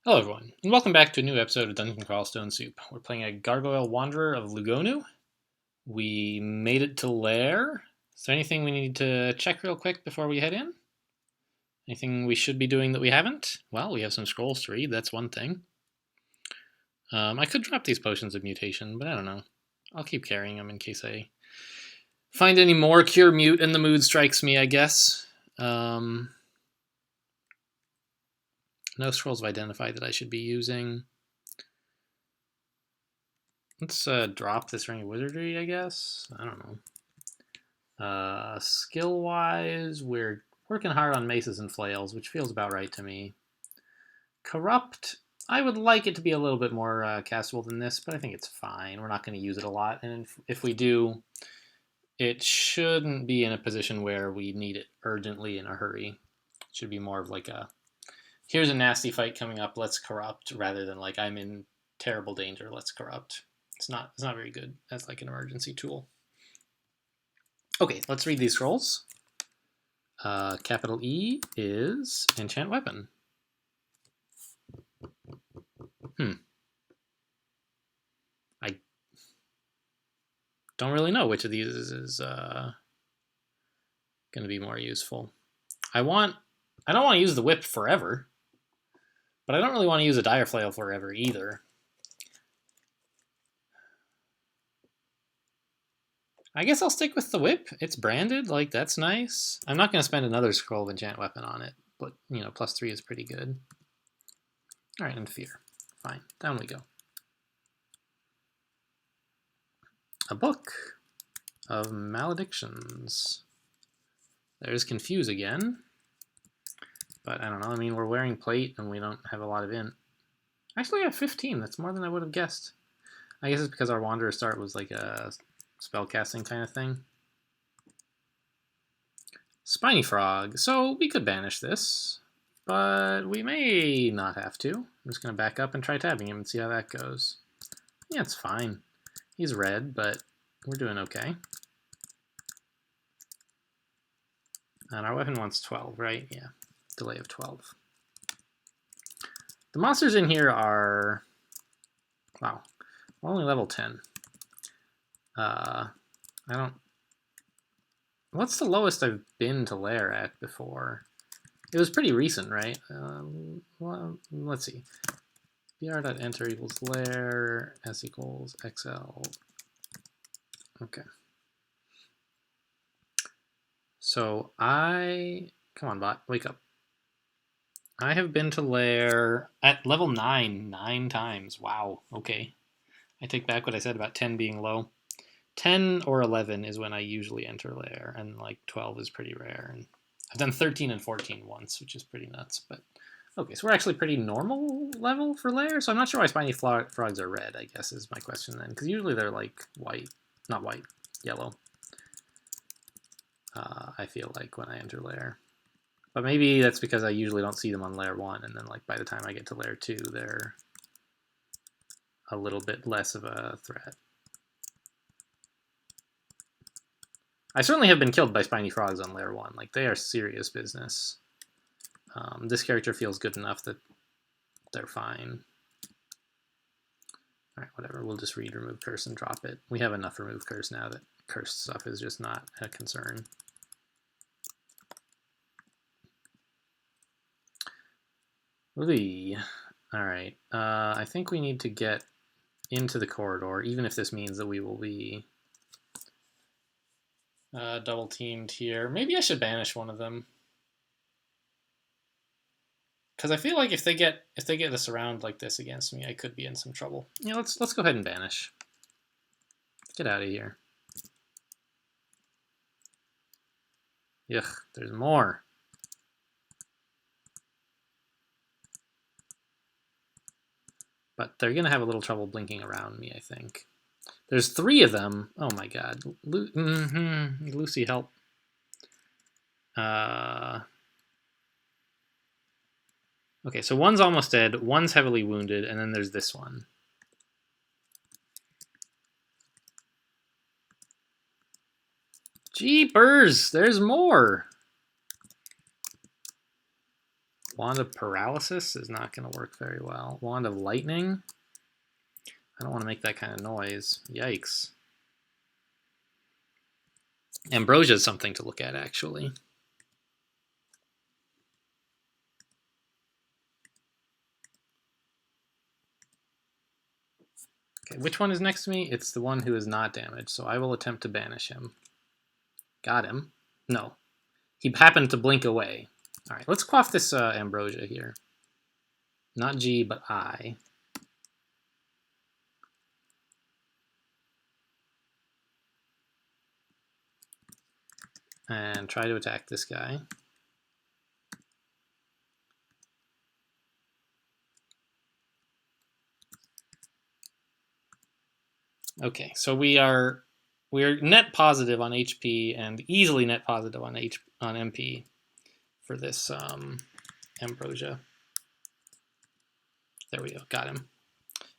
Hello everyone, and welcome back to a new episode of Dungeon Crawl Stone Soup. We're playing a Gargoyle Wanderer of Lugonu. We made it to Lair. Is there anything we need to check real quick before we head in? Anything we should be doing that we haven't? Well, we have some scrolls to read, that's one thing. I could drop these potions of mutation, but I don't know. I'll keep carrying them in case I find any more Cure Mute and the mood strikes me, I guess. No scrolls have identified that I should be using. Let's drop this Ring of Wizardry, I guess. I don't know. Skill-wise, we're working hard on maces and flails, which feels about right to me. Corrupt, I would like it to be a little bit more castable than this, but I think it's fine. We're not going to use it a lot, and if we do, it shouldn't be in a position where we need it urgently in a hurry. It should be more of like a, here's a nasty fight coming up, let's corrupt, rather than like I'm in terrible danger, let's corrupt. It's not very good as like an emergency tool. Okay, let's read these scrolls. Capital E is Enchant Weapon. I don't really know which of these is going to be more useful. I don't want to use the whip forever, but I don't really want to use a dire flail forever either. I guess I'll stick with the whip. It's branded, like that's nice. I'm not going to spend another scroll of enchant weapon on it, but you know, +3 is pretty good. All right, and fear. Fine, down we go. A book of maledictions. There's confuse again, but I don't know. I mean, we're wearing plate and we don't have a lot of int. Actually, I have 15. That's more than I would have guessed. I guess it's because our Wanderer start was like a spell casting kind of thing. Spiny Frog. So we could banish this, but we may not have to. I'm just going to back up and try tabbing him and see how that goes. Yeah, it's fine. He's red, but we're doing okay. And our weapon wants 12, right? Yeah, delay of 12. The monsters in here are, wow, we're only level 10. I don't, what's the lowest I've been to Lair at before? It was pretty recent, right? Well, let's see. br.enter equals lair, s equals xl. Okay. So come on, bot, wake up. I have been to Lair at level 9 times. Wow, okay. I take back what I said about 10 being low. 10 or 11 is when I usually enter Lair, and like 12 is pretty rare. And I've done 13 and 14 once, which is pretty nuts. But okay, so we're actually pretty normal level for Lair, so I'm not sure why spiny frogs are red, I guess is my question then. Because usually they're like white, not white, yellow. I feel like when I enter Lair. But maybe that's because I usually don't see them on Lair 1, and then like by the time I get to Lair 2, they're a little bit less of a threat. I certainly have been killed by spiny frogs on Lair 1. Like, they are serious business. This character feels good enough that they're fine. Alright, whatever. We'll just read Remove Curse and drop it. We have enough Remove Curse now that cursed stuff is just not a concern. Alright. I think we need to get into the corridor, even if this means that we will be double teamed here. Maybe I should banish one of them, because I feel like if they get this around like this against me, I could be in some trouble. Yeah, let's go ahead and banish. Get out of here. Yuck, there's more. But they're gonna have a little trouble blinking around me, I think. There's 3 of them. Oh my god. Lucy, help. Okay, so one's almost dead, one's heavily wounded, and then there's this one. Jeepers, there's more. Wand of Paralysis is not going to work very well. Wand of Lightning. I don't want to make that kind of noise. Yikes. Ambrosia is something to look at, actually. Okay, which one is next to me? It's the one who is not damaged, so I will attempt to banish him. Got him. No. He happened to blink away. All right, let's quaff this Ambrosia here. Not G, but I. And try to attack this guy. Okay, so we're net positive on HP and easily net positive on MP for this Ambrosia. There we go, got him.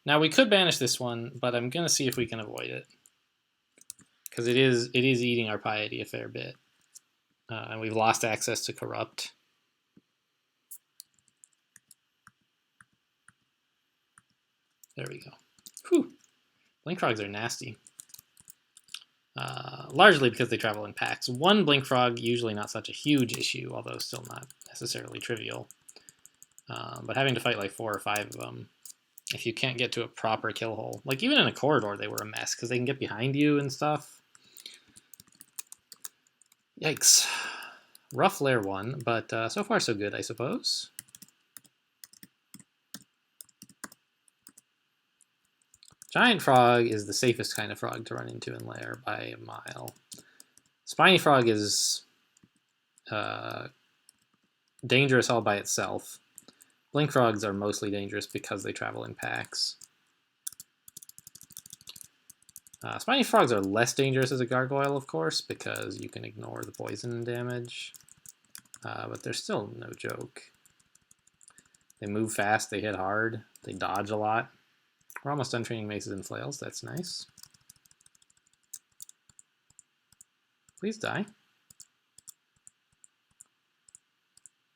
Now we could banish this one, but I'm gonna see if we can avoid it because it is eating our piety a fair bit, and we've lost access to corrupt. There we go. Whew. Blink frogs are nasty. Largely because they travel in packs. One blink frog, usually not such a huge issue, although still not necessarily trivial. But having to fight like 4 or 5 of them, if you can't get to a proper kill hole, like even in a corridor they were a mess because they can get behind you and stuff. Yikes. Rough layer 1, but so far so good, I suppose. Giant frog is the safest kind of frog to run into in lair by a mile. Spiny frog is dangerous all by itself. Blink frogs are mostly dangerous because they travel in packs. Spiny frogs are less dangerous as a gargoyle, of course, because you can ignore the poison damage. But they're still no joke. They move fast, they hit hard, they dodge a lot. We're almost done training maces and flails, that's nice. Please die. I'm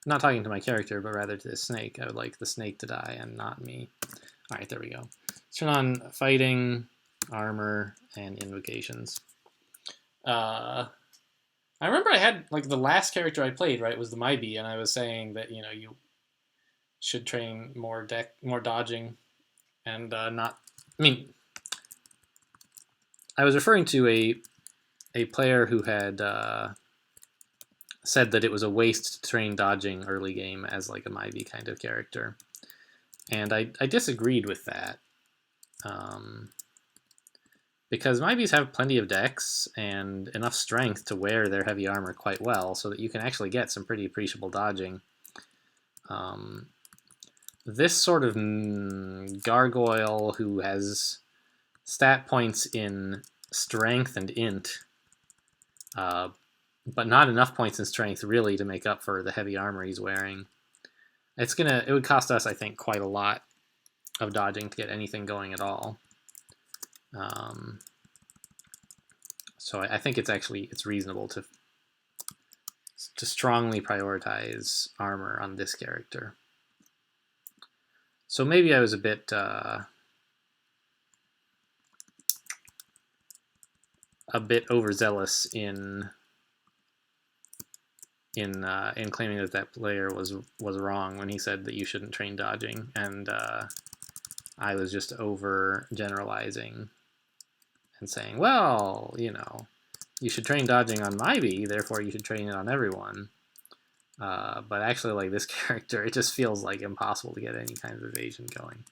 not talking to my character, but rather to the snake. I would like the snake to die and not me. All right, there we go. Let's turn on fighting, armor, and invocations. I remember I had, like, the last character I played, right, was the Mybi, and I was saying that, you know, you should train more dodging, and not, I mean, I was referring to a player who had said that it was a waste to train dodging early game as like a Mybi kind of character. And I disagreed with that. Because Mybis have plenty of dex and enough strength to wear their heavy armor quite well so that you can actually get some pretty appreciable dodging. This sort of gargoyle who has stat points in strength and int, but not enough points in strength really to make up for the heavy armor he's wearing. It would cost us, I think, quite a lot of dodging to get anything going at all. So I think it's reasonable to strongly prioritize armor on this character. So maybe I was a bit overzealous in claiming that player was wrong when he said that you shouldn't train dodging, and I was just over generalizing and saying, well, you know, you should train dodging on Mybi, therefore you should train it on everyone. But actually, like, this character, it just feels like impossible to get any kind of evasion going.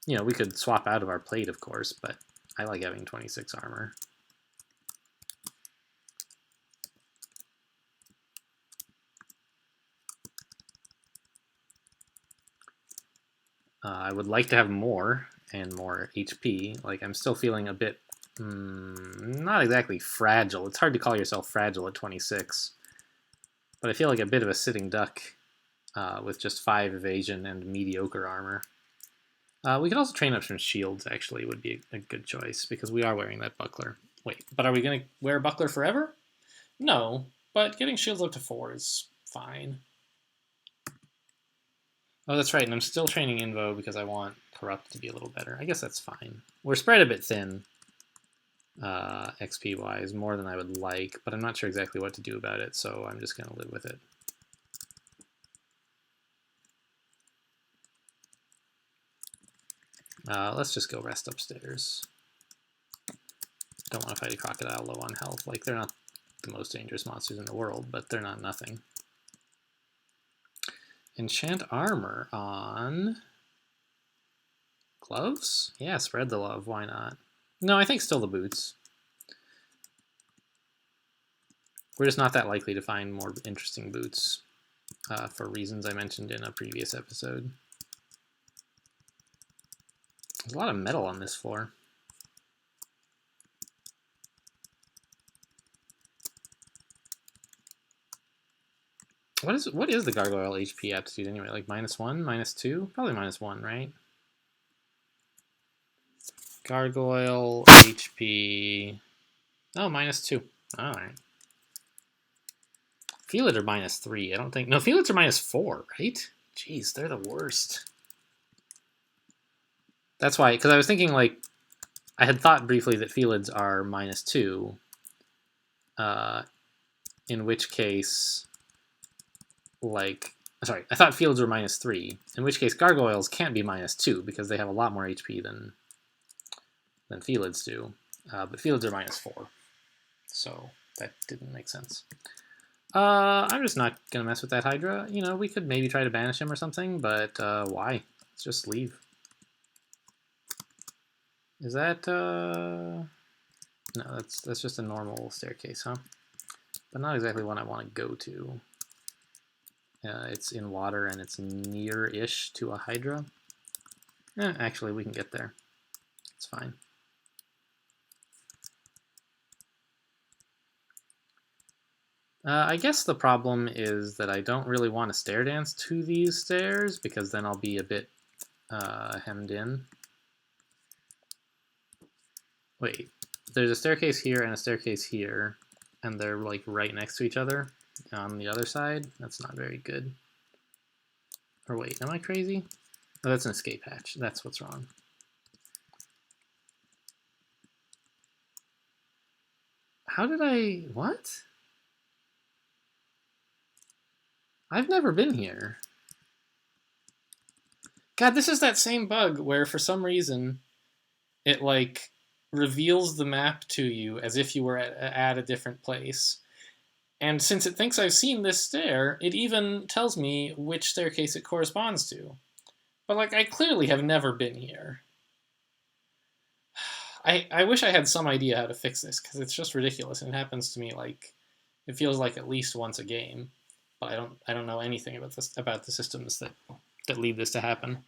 You know, we could swap out of our plate, of course, but I like having 26 armor. I would like to have more and more HP. Like, I'm still feeling a bit, not exactly fragile. It's hard to call yourself fragile at 26. But I feel like a bit of a sitting duck with just 5 evasion and mediocre armor. We could also train up some shields, actually, would be a good choice, because we are wearing that buckler. Wait, but are we going to wear a buckler forever? No, but getting shields up to 4 is fine. Oh, that's right, and I'm still training Invo because I want Corrupt to be a little better. I guess that's fine. We're spread a bit thin, XP-wise, more than I would like, but I'm not sure exactly what to do about it, so I'm just going to live with it. Let's just go rest upstairs. Don't want to fight a crocodile low on health. Like, they're not the most dangerous monsters in the world, but they're not nothing. Enchant armor on gloves? Yeah, spread the love. Why not? No, I think still the boots. We're just not that likely to find more interesting boots for reasons I mentioned in a previous episode. There's a lot of metal on this floor. What is the gargoyle HP aptitude anyway? Like -1, -2? Probably -1, right? Gargoyle HP. Oh, -2. All right. Felid are -3. I don't think. No, Felids are -4, right? Jeez, they're the worst. That's why, because I was thinking, like, I had thought briefly that Felids are -2, in which case, like, sorry, I thought Felids were -3, in which case Gargoyles can't be -2 because they have a lot more HP than Felids do, but Felids are -4, so that didn't make sense. I'm just not going to mess with that Hydra. You know, we could maybe try to banish him or something, but why? Let's just leave. Is that... No, that's just a normal staircase, huh? But not exactly one I want to go to. It's in water and it's near-ish to a Hydra. Actually, we can get there. It's fine. I guess the problem is that I don't really want to stair dance to these stairs because then I'll be a bit hemmed in. Wait, there's a staircase here and a staircase here, and they're like right next to each other on the other side. That's not very good. Or wait, am I crazy? Oh, that's an escape hatch. That's what's wrong. How did I... What? I've never been here. God, this is that same bug where for some reason it like reveals the map to you as if you were at a different place. And since it thinks I've seen this stair, it even tells me which staircase it corresponds to. But like, I clearly have never been here. I wish I had some idea how to fix this, because it's just ridiculous, and it happens to me like, it feels like at least once a game. But I don't know anything about the systems that lead this to happen.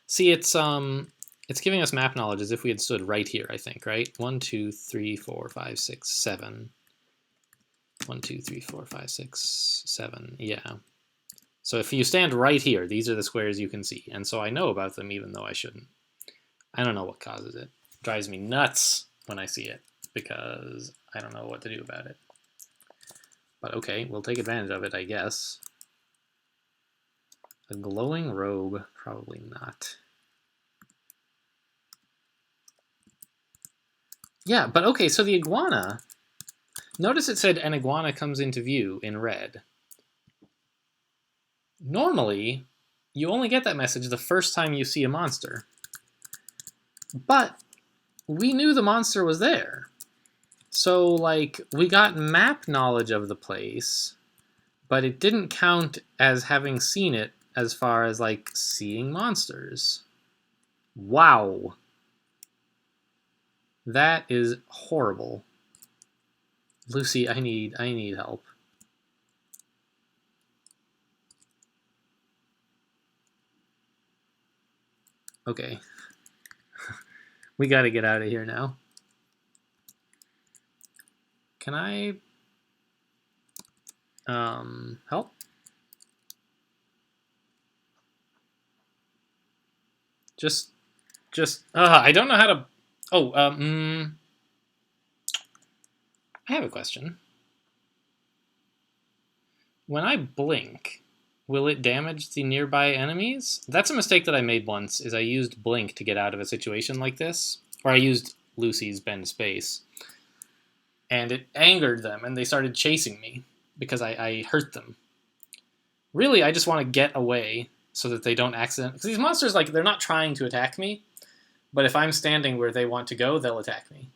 See, it's giving us map knowledge as if we had stood right here, I think, right? 1, 2, 3, 4, 5, 6, 7. 1, 2, 3, 4, 5, 6, 7. Yeah. So if you stand right here, these are the squares you can see. And so I know about them even though I shouldn't. I don't know what causes it. It drives me nuts when I see it because I don't know what to do about it. But okay, we'll take advantage of it, I guess. A glowing robe? Probably not. Yeah, but okay, so the iguana... Notice it said an iguana comes into view in red. Normally, you only get that message the first time you see a monster. But we knew the monster was there. So, like, we got map knowledge of the place, but it didn't count as having seen it as far as, like, seeing monsters. Wow. That is horrible. Lucy, I need help. Okay. We gotta get out of here now. Can I help? Just I don't know how to... Oh, I have a question. When I blink, will it damage the nearby enemies? That's a mistake that I made once, is I used blink to get out of a situation like this. Or I used Lucy's bend space. And it angered them, and they started chasing me because I hurt them. Really, I just want to get away so that they don't accident. Because these monsters, like, they're not trying to attack me, but if I'm standing where they want to go, they'll attack me.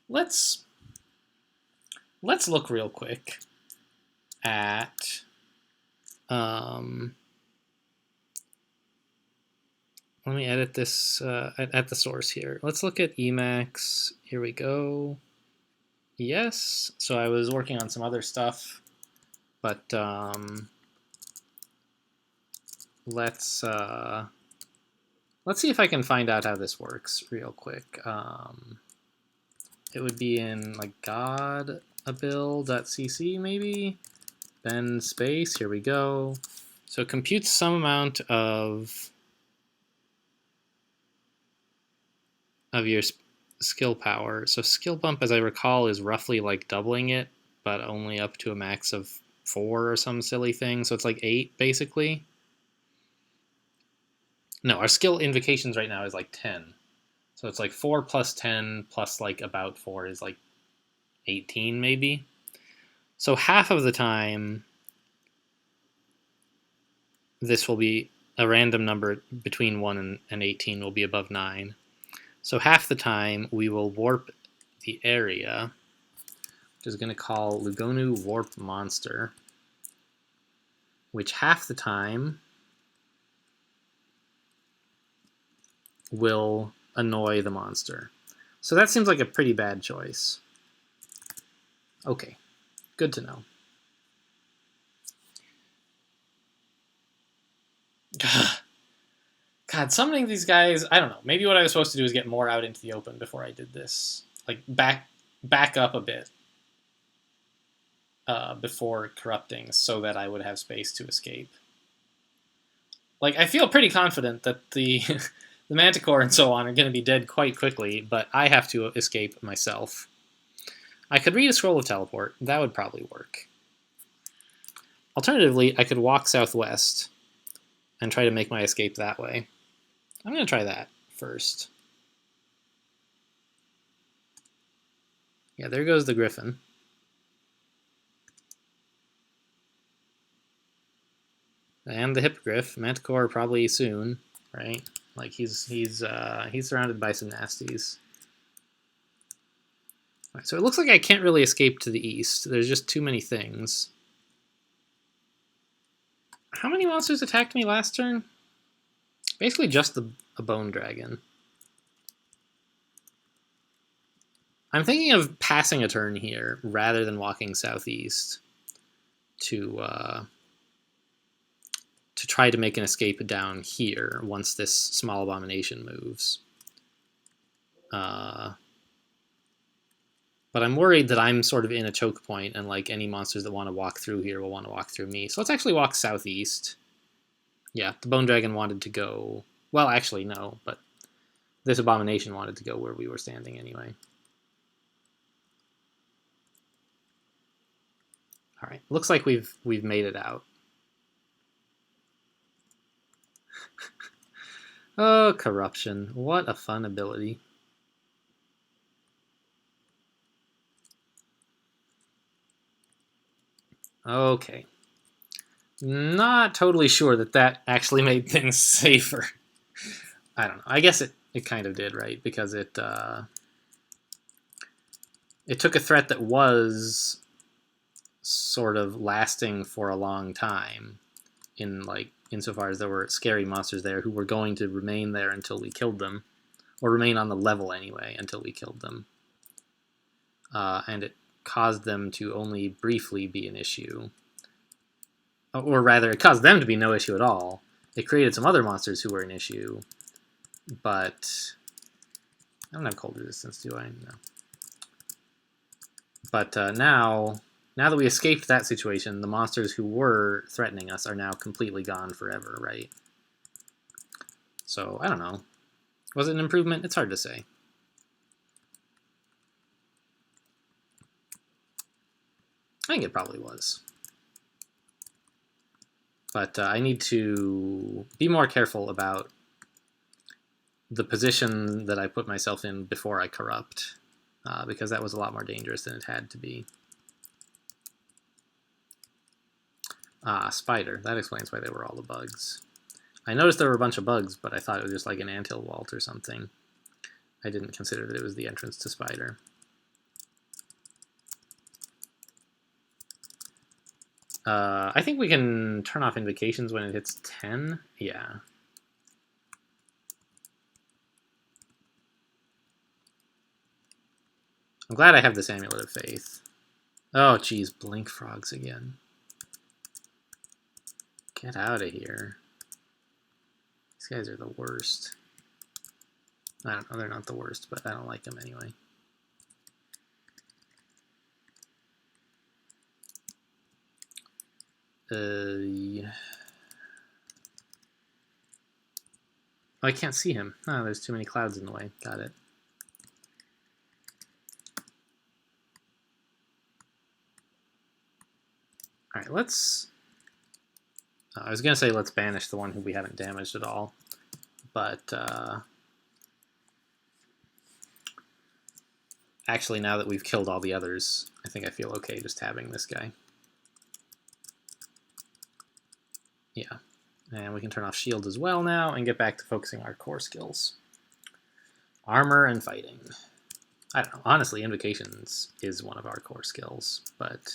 Let's look real quick at let me edit this at the source here. Let's look at Emacs. Here we go. Yes. So I was working on some other stuff, but let's see if I can find out how this works real quick. It would be in like godabuild.cc maybe. Bend space. Here we go. So it computes some amount of your skill power. So skill bump, as I recall, is roughly like doubling it, but only up to a max of 4 or some silly thing. So it's like 8 basically. No, our skill invocations right now is like 10. So it's like 4 plus 10 plus like about 4 is like 18 maybe. So half of the time, this will be a random number between 1 and 18 will be above 9. So half the time, we will warp the area, which is going to call Lugonu Warp Monster, which half the time will annoy the monster. So that seems like a pretty bad choice. Okay, good to know. God, summoning these guys, I don't know. Maybe what I was supposed to do is get more out into the open before I did this. Like, back up a bit before corrupting so that I would have space to escape. Like, I feel pretty confident that the the Manticore and so on are going to be dead quite quickly, but I have to escape myself. I could read a scroll of teleport. That would probably work. Alternatively, I could walk southwest and try to make my escape that way. I'm going to try that first. Yeah, there goes the Griffin. And the Hippogriff. Manticore probably soon, right? Like he's surrounded by some nasties. Right, so it looks like I can't really escape to the east. There's just too many things. How many monsters attacked me last turn? Basically just a bone dragon. I'm thinking of passing a turn here rather than walking southeast to try to make an escape down here once this small abomination moves. But I'm worried that I'm sort of in a choke point, and like any monsters that want to walk through here will want to walk through me. So let's actually walk southeast. Yeah, the bone dragon wanted to go. Well, actually, no, but this abomination wanted to go where we were standing anyway. All right, looks like we've made it out. Oh, corruption! What a fun ability. Okay. Not totally sure that actually made things safer. I don't know. I guess it kind of did, right? Because it took a threat that was sort of lasting for a long time, insofar as there were scary monsters there who were going to remain there until we killed them, or remain on the level anyway until we killed them. And it caused them to only briefly be an issue. Or rather, it caused them to be no issue at all. It created some other monsters who were an issue, but I don't have cold resistance, do I? No. But now that we escaped that situation, the monsters who were threatening us are now completely gone forever, right? So, I don't know. Was it an improvement? It's hard to say. I think it probably was. But I need to be more careful about the position that I put myself in before I corrupt, because that was a lot more dangerous than it had to be. Spider. That explains why there were all the bugs. I noticed there were a bunch of bugs, but I thought it was just like an anthill vault or something. I didn't consider that it was the entrance to Spider. I think we can turn off invocations when it hits 10. Yeah. I'm glad I have this Amulet of Faith. Oh, geez, blink frogs again. Get out of here. These guys are the worst. I don't know, they're not the worst, but I don't like them anyway. Yeah. Oh, I can't see him. Oh, there's too many clouds in the way. Got it. All right, let's... I was going to say let's banish the one who we haven't damaged at all, but actually now that we've killed all the others, I think I feel okay just having this guy. Yeah, and we can turn off shield as well now and get back to focusing our core skills. Armor and fighting. I don't know, honestly, Invocations is one of our core skills, but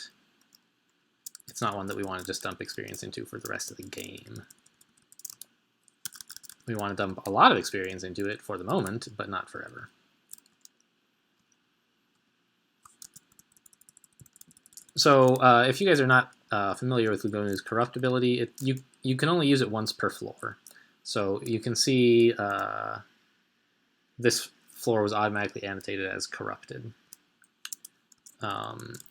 it's not one that we want to just dump experience into for the rest of the game. We want to dump a lot of experience into it for the moment, but not forever. So if you guys are not familiar with Lugonu's corrupt ability, you can only use it once per floor. So you can see this floor was automatically annotated as corrupted,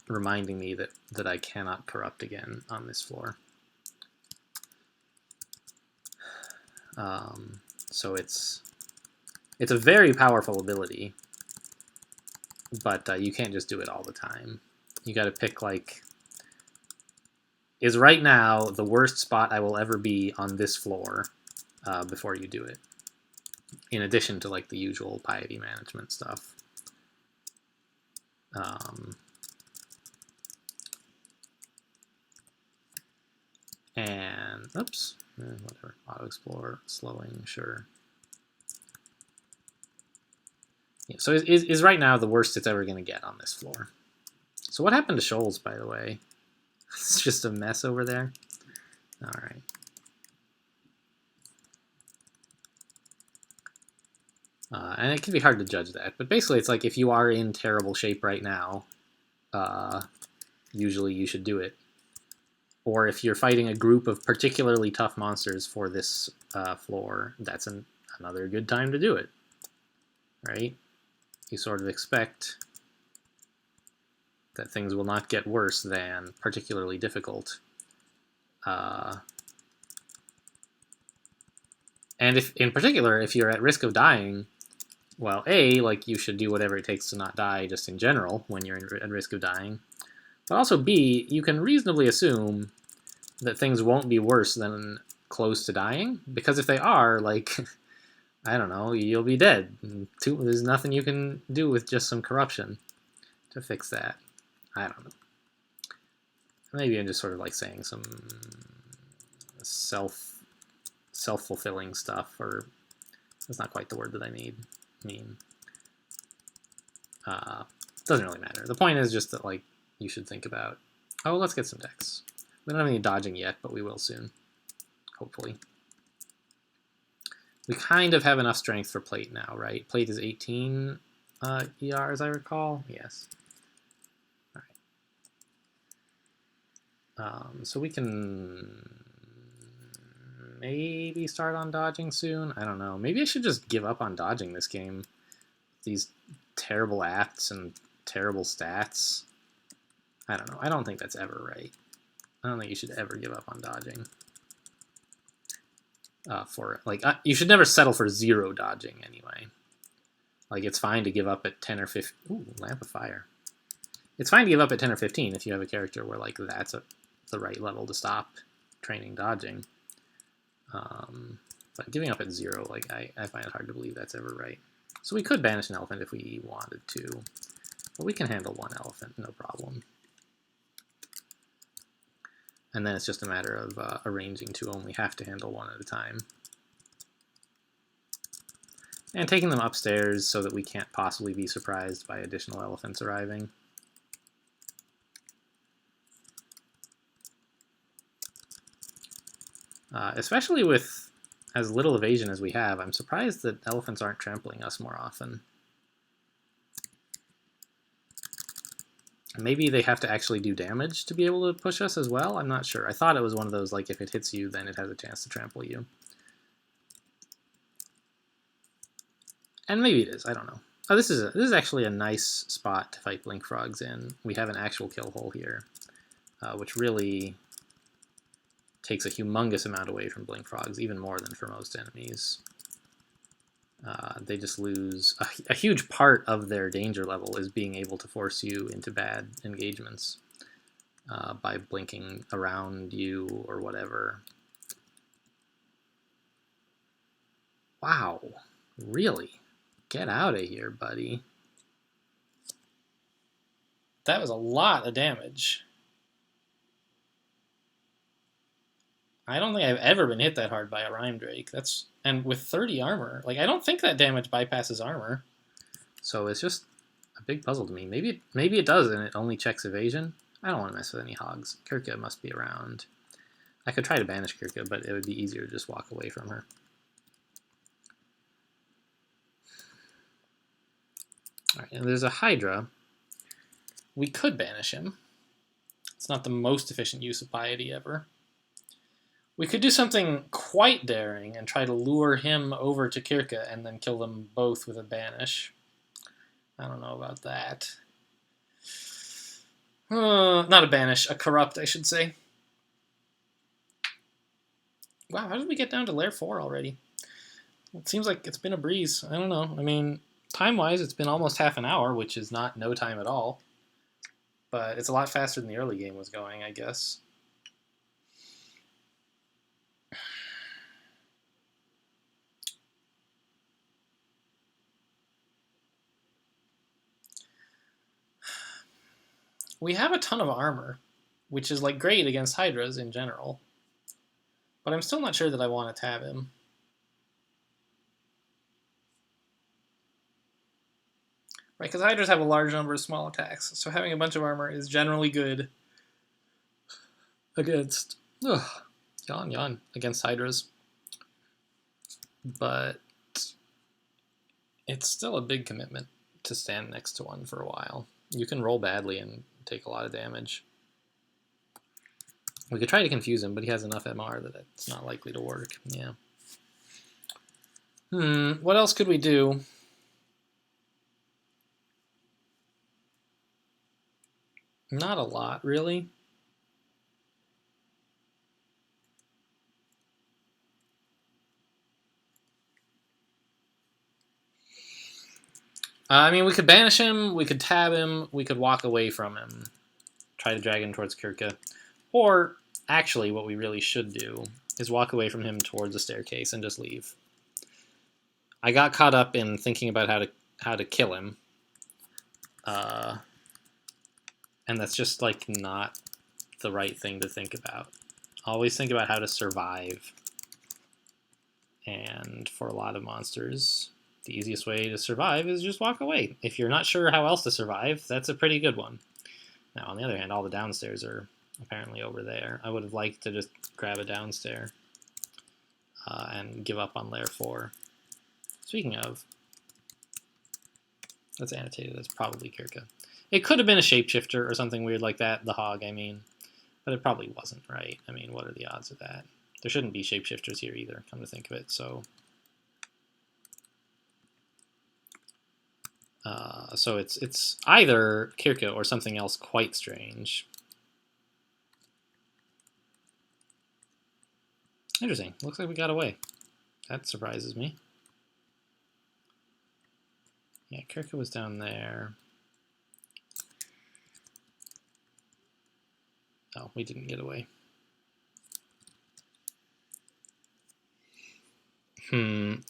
reminding me that I cannot corrupt again on this floor. So it's a very powerful ability, but you can't just do it all the time. You got to pick, like, is right now the worst spot I will ever be on this floor before you do it, in addition to, like, the usual piety management stuff. And, oops, whatever, auto explore, slowing, sure. Yeah, so is right now the worst it's ever going to get on this floor. So what happened to Shoals, by the way? It's just a mess over there. All right. And it can be hard to judge that, but basically it's like if you are in terrible shape right now, usually you should do it. Or if you're fighting a group of particularly tough monsters for this floor, that's another good time to do it, right? You sort of expect that things will not get worse than particularly difficult. And if, in particular, if you're at risk of dying, well, A, like, you should do whatever it takes to not die just in general when you're at risk of dying. But also, B, you can reasonably assume that things won't be worse than close to dying, because if they are, like, I don't know, you'll be dead. There's nothing you can do with just some corruption to fix that. I don't know. Maybe I'm just sort of like saying some self-fulfilling stuff, or that's not quite the word that I mean. Doesn't really matter. The point is just that, like, you should think about, oh, let's get some decks. We don't have any dodging yet, but we will soon, hopefully. We kind of have enough strength for plate now, right? Plate is 18 ER, as I recall. Yes. All right. So we can maybe start on dodging soon. I don't know. Maybe I should just give up on dodging this game. These terrible apts and terrible stats. I don't know. I don't think that's ever right. I don't think you should ever give up on dodging. You should never settle for 0 dodging anyway. Like, it's fine to give up at 10 or 15. Ooh, Lamp of Fire. It's fine to give up at 10 or 15 if you have a character where like that's the right level to stop training dodging. But giving up at 0, like I find it hard to believe that's ever right. So we could banish an elephant if we wanted to, but we can handle 1 elephant, no problem. And then it's just a matter of arranging to only have to handle 1 at a time. And taking them upstairs so that we can't possibly be surprised by additional elephants arriving. Especially with as little evasion as we have, I'm surprised that elephants aren't trampling us more often. Maybe they have to actually do damage to be able to push us as well? I'm not sure. I thought it was one of those, like, if it hits you, then it has a chance to trample you. And maybe it is, I don't know. Oh, this is actually a nice spot to fight blink frogs in. We have an actual kill hole here, which really takes a humongous amount away from blink frogs, even more than for most enemies. They just lose a huge part of their danger level is being able to force you into bad engagements by blinking around you or whatever. Wow, really? Get out of here, buddy. That was a lot of damage. I don't think I've ever been hit that hard by a Rhyme Drake. And with 30 armor, like I don't think that damage bypasses armor. So it's just a big puzzle to me. Maybe it does, and it only checks evasion. I don't want to mess with any hogs. Kirka must be around. I could try to banish Kirka, but it would be easier to just walk away from her. All right, and there's a Hydra. We could banish him. It's not the most efficient use of piety ever. We could do something quite daring and try to lure him over to Kirka and then kill them both with a banish. I don't know about that. Not a banish, a corrupt, I should say. Wow, how did we get down to layer 4 already? It seems like it's been a breeze. I don't know. I mean, time-wise, it's been almost half an hour, which is not no time at all. But it's a lot faster than the early game was going, I guess. We have a ton of armor, which is like great against Hydras in general. But I'm still not sure that I want to tab him. Right, because Hydras have a large number of small attacks, so having a bunch of armor is generally good against against Hydras. But it's still a big commitment to stand next to one for a while. You can roll badly and take a lot of damage. We could try to confuse him, but he has enough MR that it's not likely to work. Yeah. What else could we do? Not a lot, really. I mean, we could banish him, we could tab him, we could walk away from him, try to drag him towards Kirka. Or, actually, what we really should do is walk away from him towards the staircase and just leave. I got caught up in thinking about how to kill him. And that's just, like, not the right thing to think about. Always think about how to survive. And for a lot of monsters, the easiest way to survive is just walk away. If you're not sure how else to survive, that's a pretty good one. Now, on the other hand, all the downstairs are apparently over there. I would have liked to just grab a downstair and give up on layer 4. Speaking of, that's annotated as probably Kirka. It could have been a shapeshifter or something weird like that, the hog, I mean. But it probably wasn't, right? I mean, what are the odds of that? There shouldn't be shapeshifters here either, come to think of it, so... So it's either Kirka or something else quite strange. Interesting. Looks like we got away. That surprises me. Yeah, Kirka was down there. No, we didn't get away.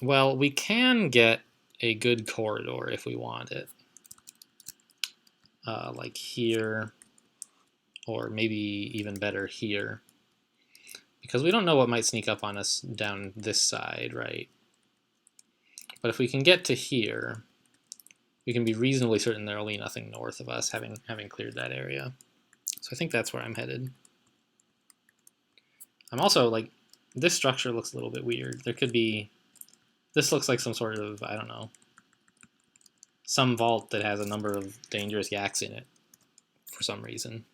Well, we can get a good corridor if we want it. Like here, or maybe even better here. Because we don't know what might sneak up on us down this side, right? But if we can get to here, we can be reasonably certain there will be nothing north of us, having cleared that area. So I think that's where I'm headed. I'm also, like, this structure looks a little bit weird. There could be, this looks like some sort of, I don't know, some vault that has a number of dangerous yaks in it for some reason.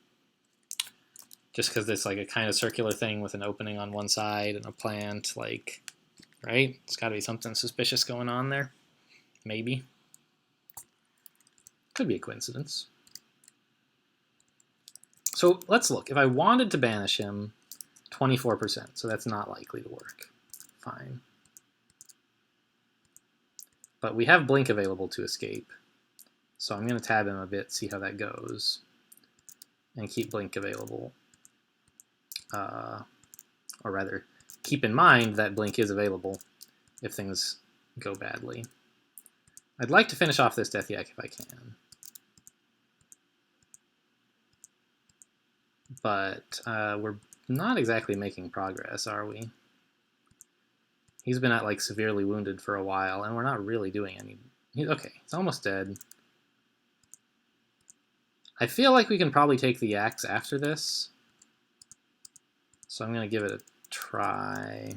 Just because it's like a kind of circular thing with an opening on one side and a plant, like, right? It's got to be something suspicious going on there. Maybe. Could be a coincidence. So let's look. If I wanted to banish him, 24%, so that's not likely to work. Fine. But we have blink available to escape. So I'm going to tab him a bit, see how that goes. And keep blink available. Or rather, keep in mind that blink is available if things go badly. I'd like to finish off this Death Yak if I can. But we're not exactly making progress, are we? He's been at like severely wounded for a while, and we're not really doing any. Okay, he's almost dead. I feel like we can probably take the Yaks after this. So I'm going to give it a try.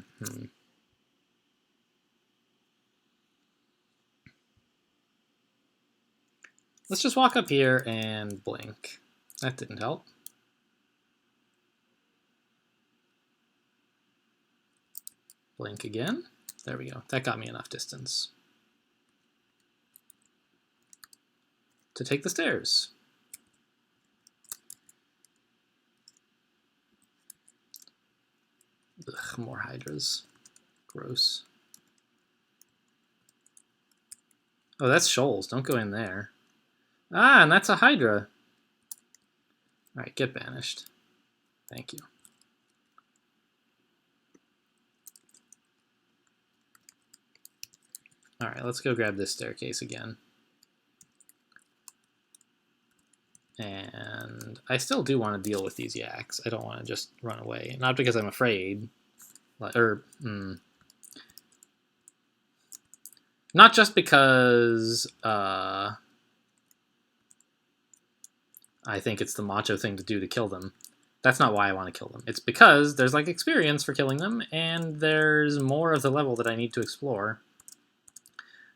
Let's just walk up here and blink. That didn't help. Blink again. There we go. That got me enough distance to take the stairs. Ugh, more hydras. Gross. Oh, that's shoals. Don't go in there. Ah, and that's a hydra. Alright, get banished. Thank you. Alright, let's go grab this staircase again. And I still do want to deal with these yaks. I don't want to just run away. Not because I'm afraid. Not just because I think it's the macho thing to do to kill them. That's not why I want to kill them. It's because there's like experience for killing them, and there's more of the level that I need to explore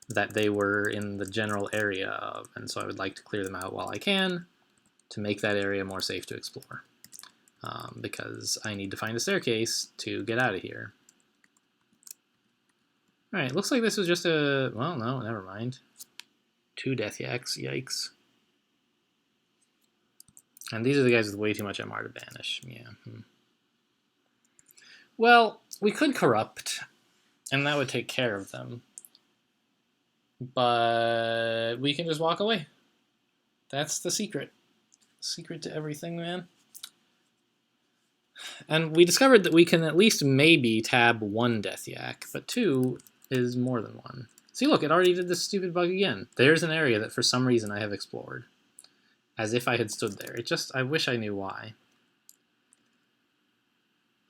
that they were in the general area of, and so I would like to clear them out while I can to make that area more safe to explore. Because I need to find a staircase to get out of here. Alright, looks like this was just a... well, no, never mind. 2 Death Yaks, yikes. And these are the guys with way too much MR to banish. Yeah. Well, we could corrupt, and that would take care of them. But we can just walk away. That's the secret. Secret to everything, man. And we discovered that we can at least maybe tab 1 Death Yak, but 2 is more than 1. See, look, it already did this stupid bug again. There's an area that for some reason I have explored. As if I had stood there. It just, I wish I knew why.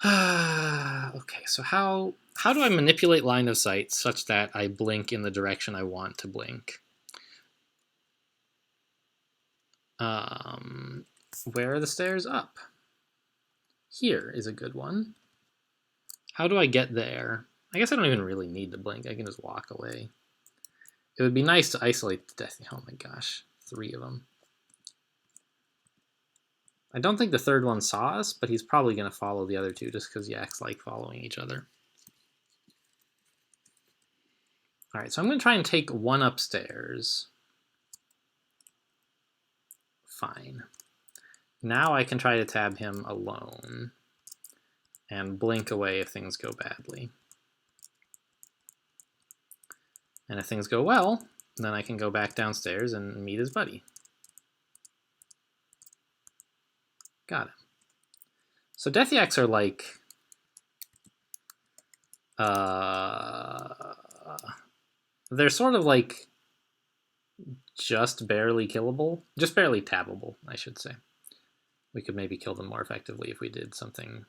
Okay, so how do I manipulate line of sight such that I blink in the direction I want to blink? Where are the stairs up? Here is a good one. How do I get there? I guess I don't even really need to blink. I can just walk away. It would be nice to isolate the death. Oh my gosh, 3 of them. I don't think the third one saw us, but he's probably going to follow the other 2 just because yaks like following each other. Alright, so I'm going to try and take 1 upstairs. Fine. Now I can try to tab him alone and blink away if things go badly. And if things go well, then I can go back downstairs and meet his buddy. Got him. So Death Yaks are like... they're sort of like just barely killable. Just barely tabbable, I should say. We could maybe kill them more effectively if we did something...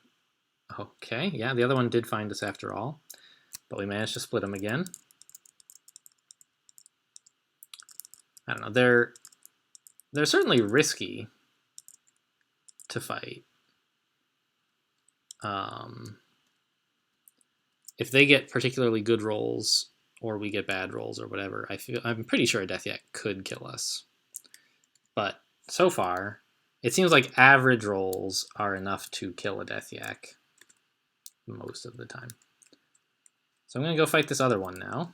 Okay, yeah, the other one did find us after all. But we managed to split them again. I don't know, they're certainly risky to fight. If they get particularly good rolls, or we get bad rolls, or whatever, I'm pretty sure a Death Yak could kill us. But so far, it seems like average rolls are enough to kill a Death Yak most of the time. So I'm going to go fight this other one now.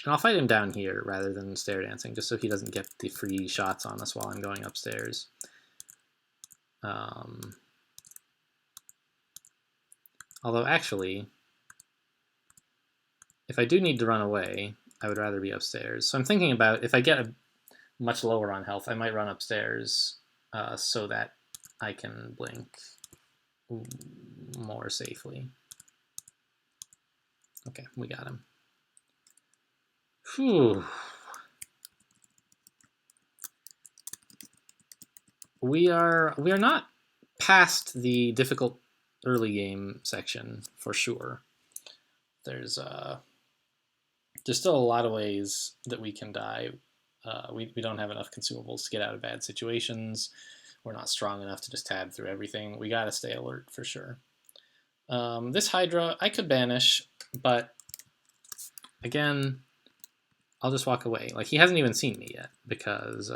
And I'll fight him down here rather than stair dancing, just so he doesn't get the free shots on us while I'm going upstairs. Although actually, if I do need to run away, I would rather be upstairs. So I'm thinking about, if I get much lower on health, I might run upstairs so that I can blink more safely. Okay, we got him. Whew. We are not past the difficult early game section for sure. There's still a lot of ways that we can die. We don't have enough consumables to get out of bad situations. We're not strong enough to just tab through everything. We gotta stay alert for sure. This Hydra I could banish, but again, I'll just walk away. Like, he hasn't even seen me yet, because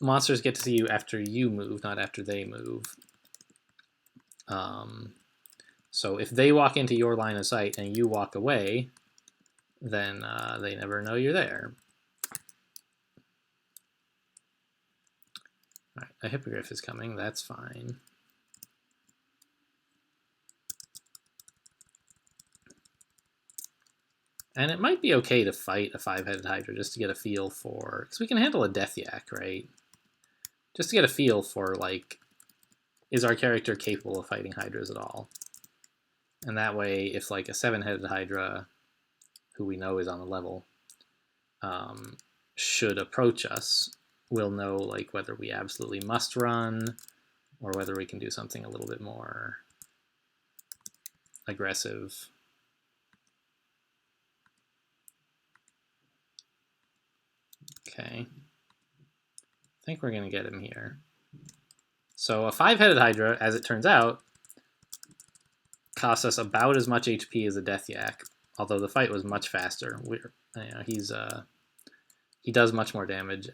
monsters get to see you after you move, not after they move. So if they walk into your line of sight and you walk away, then they never know you're there. All right, a Hippogriff is coming. That's fine. And it might be okay to fight a 5-headed Hydra just to get a feel for... Because we can handle a Death Yak, right? Just to get a feel for, like, is our character capable of fighting Hydras at all? And that way, if, like, a 7-headed Hydra, who we know is on the level, should approach us, we'll know, like, whether we absolutely must run, or whether we can do something a little bit more aggressive. Okay. I think we're going to get him here. So a 5-headed Hydra, as it turns out, costs us about as much HP as a Death Yak, although the fight was much faster. He does much more damage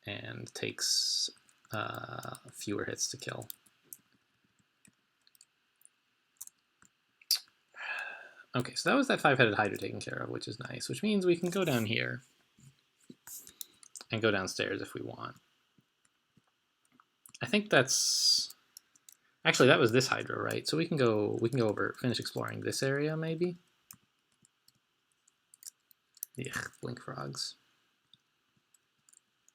and takes fewer hits to kill. Okay, so that was that 5-headed Hydra taken care of, which is nice, which means we can go down here and go downstairs if we want. I think that's... Actually, that was this Hydra, right? So we can go over, finish exploring this area, maybe? Ugh, blink frogs.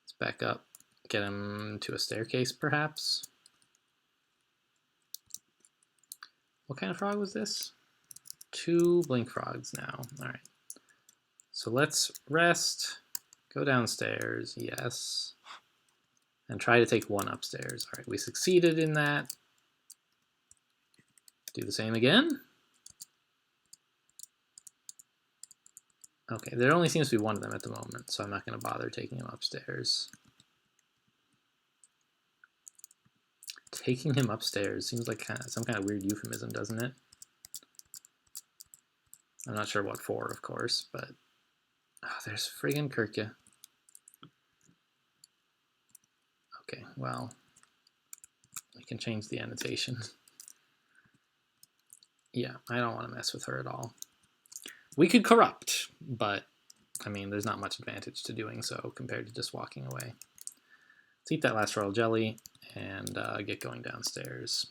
Let's back up, get him to a staircase, perhaps. What kind of frog was this? 2 blink frogs now. All right. So let's rest, go downstairs, yes, and try to take 1 upstairs. All right, we succeeded in that. Do the same again. Okay, there only seems to be 1 of them at the moment, so I'm not going to bother taking him upstairs. Taking him upstairs seems like some kind of weird euphemism, doesn't it? I'm not sure what for, of course, but... Oh, there's friggin' Kirkia. Okay, well, we can change the annotation. Yeah, I don't want to mess with her at all. We could corrupt, but, I mean, there's not much advantage to doing so compared to just walking away. Let's eat that last royal jelly and get going downstairs.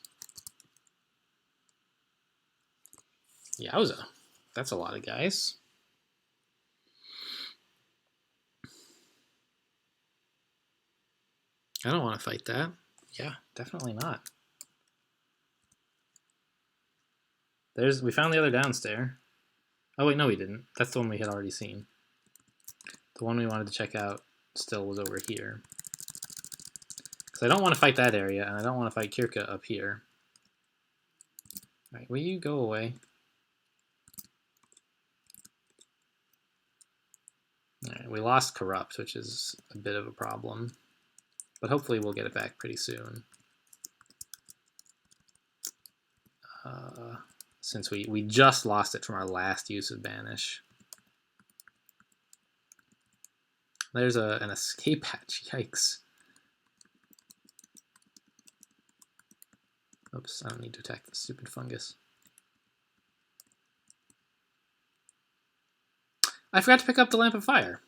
Yowza. That's a lot of guys. I don't want to fight that. Yeah, definitely not. We found the other downstairs. Oh wait, no we didn't. That's the one we had already seen. The one we wanted to check out still was over here. Because I don't want to fight that area, and I don't want to fight Kirka up here. Alright, will you go away? Alright, we lost Corrupt, which is a bit of a problem. But hopefully we'll get it back pretty soon. Since we just lost it from our last use of Banish. There's an escape hatch, yikes. Oops, I don't need to attack the stupid fungus. I forgot to pick up the Lamp of Fire.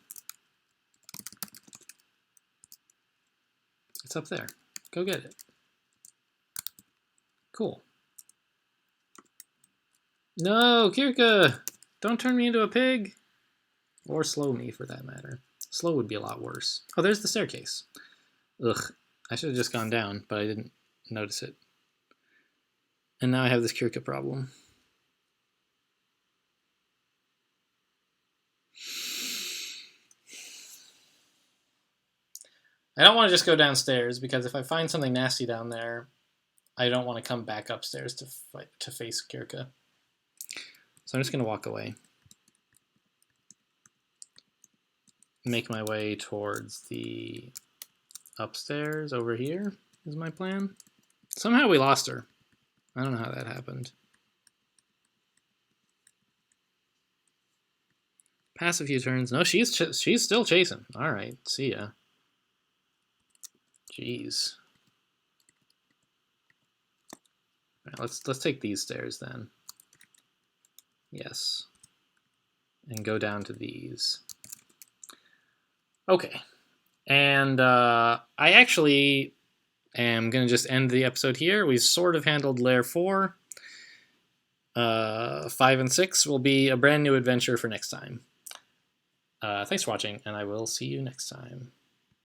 It's up there. Go get it. Cool. No, Kirka! Don't turn me into a pig! Or slow me, for that matter. Slow would be a lot worse. Oh, there's the staircase. Ugh, I should have just gone down, but I didn't notice it. And now I have this Kirka problem. I don't want to just go downstairs, because if I find something nasty down there, I don't want to come back upstairs to face Kirka. So I'm just going to walk away. Make my way towards the upstairs over here is my plan. Somehow we lost her. I don't know how that happened. Pass a few turns. No, she's still chasing. All right, see ya. Jeez. All right, let's take these stairs then. Yes. And go down to these. Okay. And I actually am going to just end the episode here. We've sort of handled Lair 4. 5 and 6 will be a brand new adventure for next time. Thanks for watching, and I will see you next time.